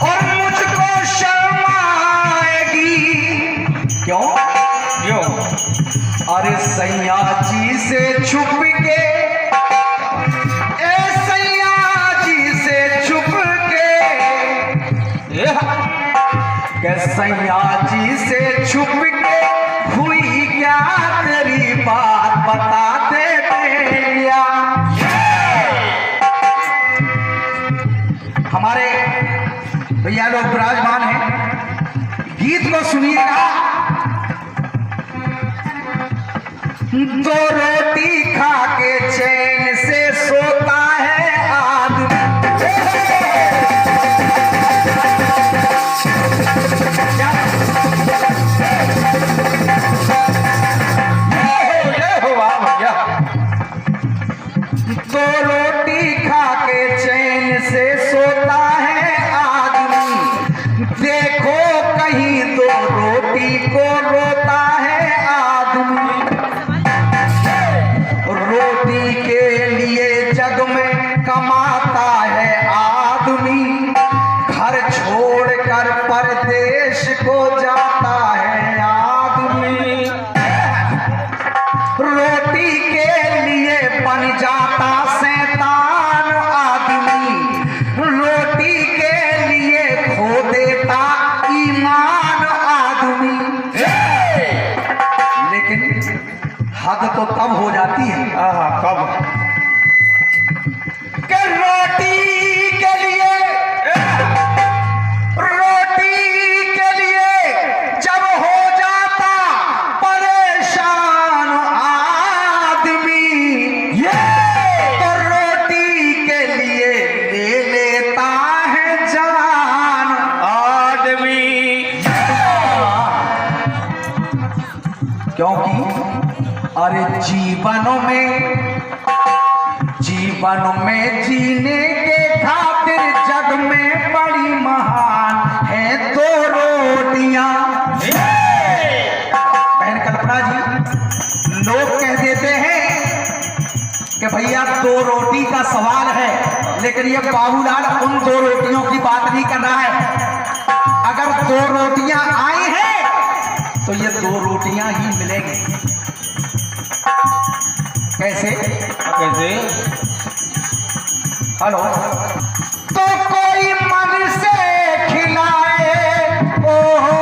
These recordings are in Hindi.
और मुझको शर्म आएगी। क्यों क्यों? अरे सैया जी से छुप के, सैया जी से छुप के हुई क्या तेरी बात बता दे भैया। हमारे भैया लोग विराजमान हैं, गीत को सुनिएगा। दो रोटी खा के चैन से सोता है आदमी। दो रोटी खा के चैन से सोता है आदमी, देखो कहीं दो रोटी को रोता है आदमी। रोटी के लिए जग में कमाता है आदमी, घर छोड़कर परदेश को जाता है आदमी। रोटी के लिए बन जाता शैतान आदमी, रोटी के लिए खो देता ईमान आदमी। लेकिन हद तो तब हो जाती है, कब कि रोटी के लिए जब हो जाता परेशान आदमी, तो रोटी के लिए ले लेता है जान आदमी। क्योंकि अरे जीवन में जीने के खातिर जग में बड़ी महान है दो रोटियां। बहन कल्पना जी, लोग कह देते हैं कि भैया दो रोटी का सवाल है, लेकिन ये बाबूलाल उन दो रोटियों की बात नहीं कर रहा है। अगर दो रोटियां आई हैं तो ये दो रोटियां ही मिलेंगी। कैसे कैसे? हेलो। तो कोई मन से खिलाए, ओहो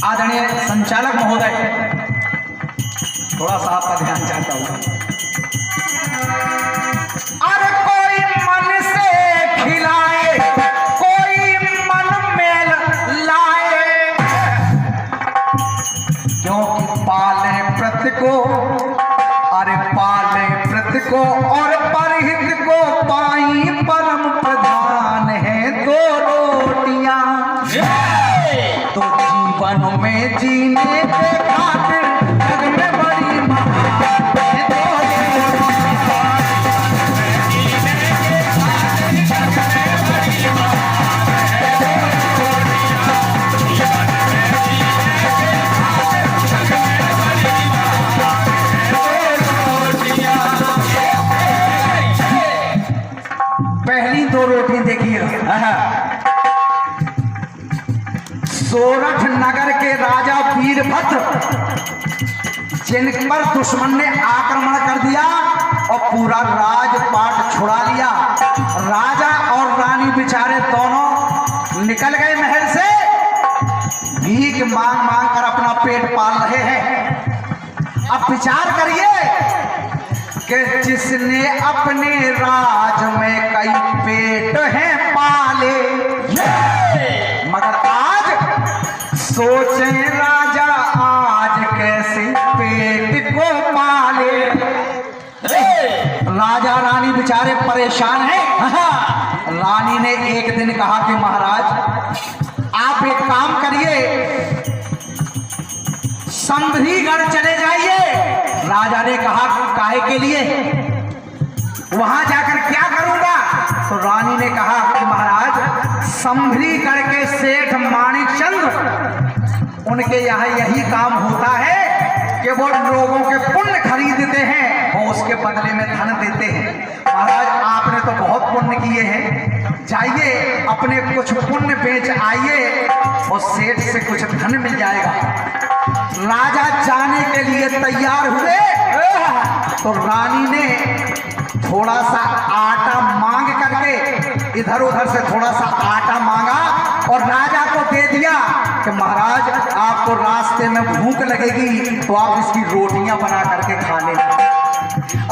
आदरणीय संचालक महोदय, थोड़ा सा आपका ध्यान चाहता हूं। अरे कोई मन से खिलाए, कोई मन में लाए, क्योंकि पाले प्रत को, अरे पाले प्रत को और परहित को पाई परम प्रधान है दो रोटियां। तो जीवन में जीने के खातिर जग में बड़ी महान है दो रोटियां। पहली दो रोटी देखिए। सोरठ नगर के राजा वीरभद्र, जिन पर दुश्मन ने आक्रमण कर दिया और पूरा राजपाट छुड़ा लिया। राजा और रानी बेचारे दोनों निकल गए महल से, भीख मांग मांग कर अपना पेट पाल रहे हैं। अब विचार करिए कि जिसने अपने राज में कई पेट हैं पाले, मगर आज सोचें राजा आज कैसे पेट को पाले। राजा रानी बेचारे परेशान हैं। रानी ने एक दिन कहा कि महाराज आप एक काम करिए, संभरीगढ़ चले जाइए। राजा ने कहा काहे के लिए, वहां जाकर क्या करूंगा? तो रानी ने कहा कि महाराज संभरीगढ़ के सेठ माणिकचंद, उनके यहाँ यही काम होता है कि वो लोगों के पुण्य खरीदते हैं और उसके बदले में धन देते हैं। महाराज आपने तो बहुत पुण्य किए हैं, जाइए अपने कुछ पुण्य बेच आइए और सेठ से कुछ धन मिल जाएगा। राजा जाने के लिए तैयार हुए तो रानी ने थोड़ा सा आटा मांग करके इधर उधर से थोड़ा सा आटा मांगा और राजा को दे दिया कि महाराज आपको रास्ते में भूख लगेगी तो आप इसकी रोटियां बना करके खा लेना।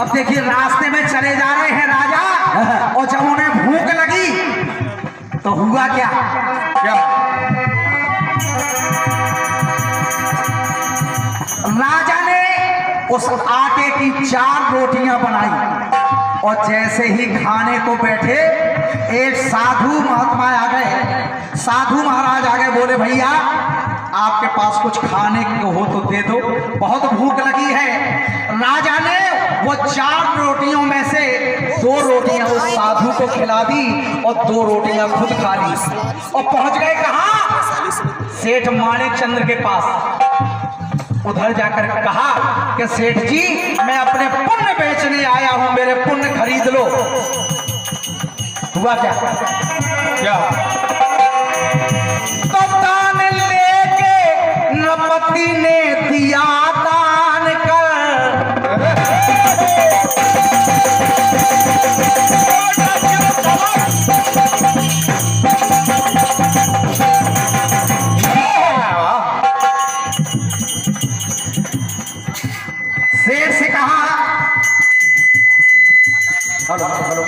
अब देखिए रास्ते में चले जा रहे हैं राजा, और जब उन्हें भूख लगी तो हुआ क्या? राजा ने उस आटे की 4 रोटियां बनाई और जैसे ही खाने को बैठे एक साधु महात्मा आ गए। साधु महाराज आ गए, बोले भैया आपके पास कुछ खाने को हो तो दे दो, बहुत भूख लगी है। राजा ने वो 4 रोटियों में से 2 रोटियां उस साधु को खिला दी और 2 रोटियां खुद खा ली और पहुंच गए कहां? सेठ माणिकचंद्र के पास। उधर जाकर कहा कि सेठ जी मैं अपने पुण्य बेचने आया हूं, मेरे पुण्य खरीद लो। हुआ क्या? तो दान लेके नृपति ने दिया दान कर, सेठ से कहा,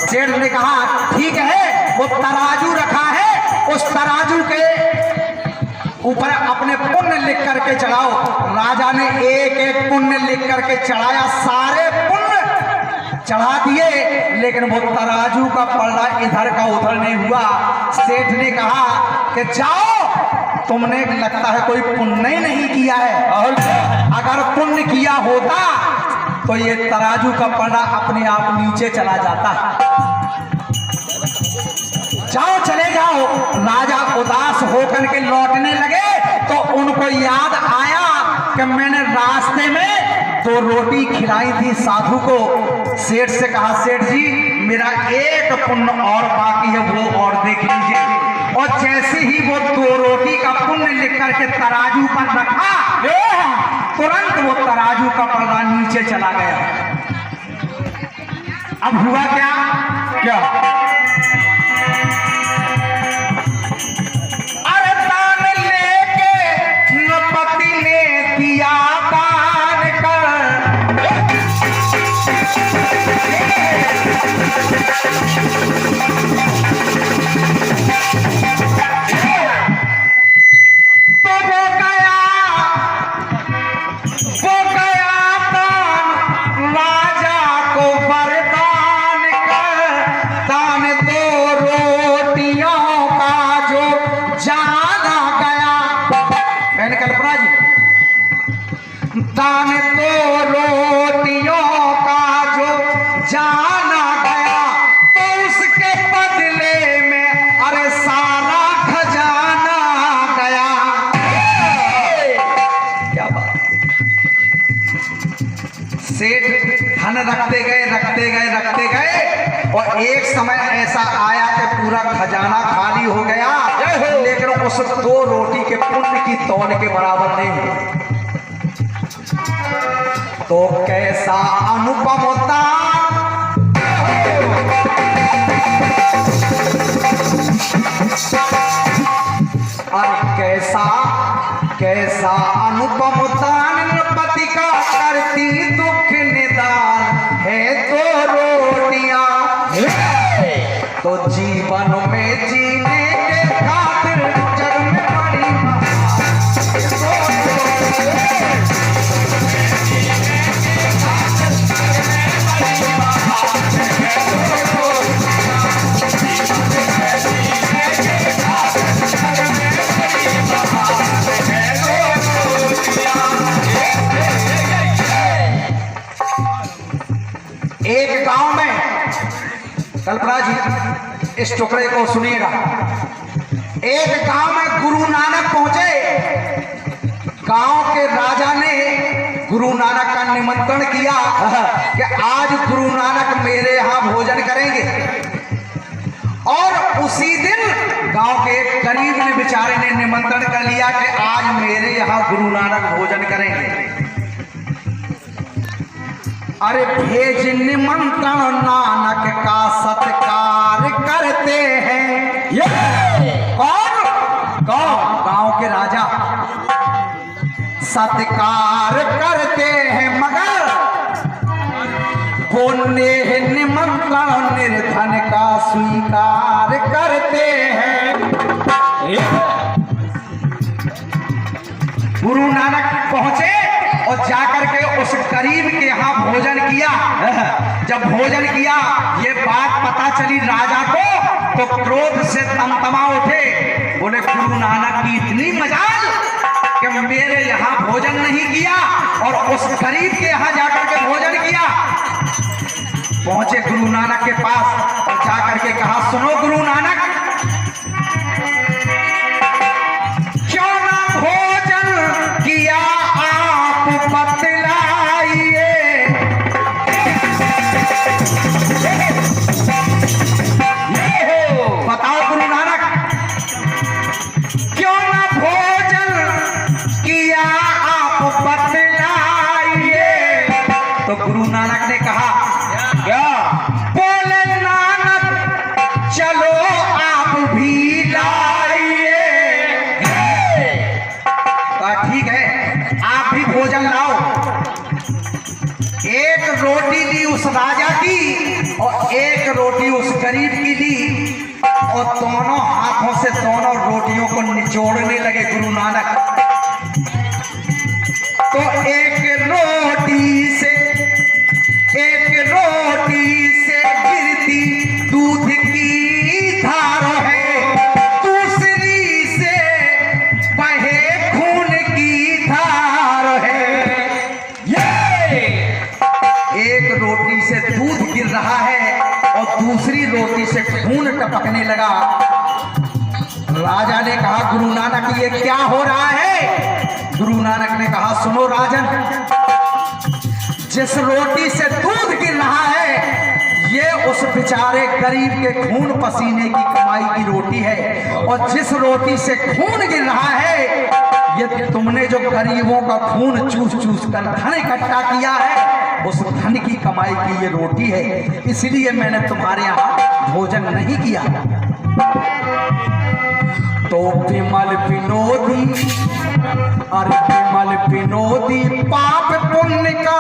सेठ ने कहा ठीक है, वो तराजू रखा है, उस तराजू के ऊपर अपने पुण्य लिख करके चढ़ाओ। राजा ने एक एक पुण्य लिख करके चढ़ाया, सारे पुण्य चढ़ा दिए, लेकिन वो तराजू का पलड़ा इधर का उधर नहीं हुआ। सेठ ने कहा कि जाओ, तुमने लगता है कोई पुण्य ही नहीं किया है, और अगर पुण्य किया होता तो ये तराजू का पलड़ा अपने आप नीचे चला जाता। जाओ चले जाओ। राजा उदास होकर के लौटने लगे तो उनको याद आया कि मैंने रास्ते में 2 रोटी खिलाई थी साधु को। सेठ से कहा सेठ जी मेरा एक पुण्य और बाकी है, वो और देख लीजिए। और जैसे ही वो 2 रोटी का पुण्य लिख करके तराजू पर रखा, तुरंत वो तराजू का पलड़ा नीचे चला गया। अब हुआ क्या? अरे दान लेके नृपति ने दिया दान कर, तो वो गया दान राजा को वरदान कर, दान 2 रोटियों का जो जाना गया। बहन कल्पना जी, दान 2 रोटियों का जो जाना गया तो उसके बदले में अरे सारा खजाना गया। क्या बात! सेठ धन रखते गए और एक समय ऐसा आया कि पूरा खजाना खाली हो गया, लेकिन उस 2 रोटी के पुण्य की तौल के बराबर नहीं हुई। तो कैसा अनुपम होता, अरे कैसा अनुपम दान नृपति का करती दुख निदान है 2 रोटियां तो जीवन में जीने के खातिर जग में बड़ी महान। एक गांव में, कल्पना जी इस टुकड़े को सुनिएगा, एक गांव में गुरु नानक पहुंचे। गांव के राजा ने गुरु नानक का निमंत्रण किया कि आज गुरु नानक मेरे यहाँ भोजन करेंगे। और उसी दिन गांव के एक गरीब ने बेचारे ने निमंत्रण कर लिया कि आज मेरे यहाँ गुरु नानक भोजन करेंगे। अरे भेज निमंत्रण नानक का सत्कार करते हैं। ये कौन? गांव के राजा सत्कार करते हैं, मगर पुण्य निमंत्रण निर्धन का स्वीकार करते हैं। गुरु नानक पहुंचे और जाकर के उस गरीब के यहाँ भोजन किया। जब भोजन किया, ये बात पता चली राजा को, तो क्रोध से तमतमा उठे। बोले गुरु नानक की इतनी मजाल कि मेरे यहाँ भोजन नहीं किया और उस गरीब के यहाँ जाकर के भोजन किया। पहुंचे गुरु नानक के पास और जाकर के कहा, सुनो गुरु नानक, क्यों ना भोजन किया आप बतलाइए। बताओ गुरु नानक, क्यों ना भोजन किया आप बतलाइए। तो गुरु नानक ने कहा, क्या? बोले नानक चलो आप भी लाइए। ठीक है, आप भी भोजन लाओ। एक रोटी ली उस राजा की और एक रोटी उस गरीब की ली, और दोनों हाथों से दोनों रोटियों को निचोड़ने लगे गुरु नानक। तो एक रोटी से गिरती दूध की धार है, दूसरी से बहे खून की धार है। ये एक रोटी से दूध गिर रहा है और दूसरी रोटी से खून टपकने लगा। राजा ने कहा, गुरु नानक ये क्या हो रहा है? गुरु नानक ने कहा, सुनो राजन, जिस रोटी से दूध गिर रहा है ये उस बेचारे गरीब के खून पसीने की कमाई की रोटी है, और जिस रोटी से खून गिर रहा है ये तुमने जो गरीबों का खून चूस चूस कर धन इकट्ठा किया है, उस धन की कमाई की ये रोटी है, इसलिए मैंने तुम्हारे यहाँ भोजन नहीं किया। तो विमल विनोदी, अरे विमल विनोदी पाप पुण्य का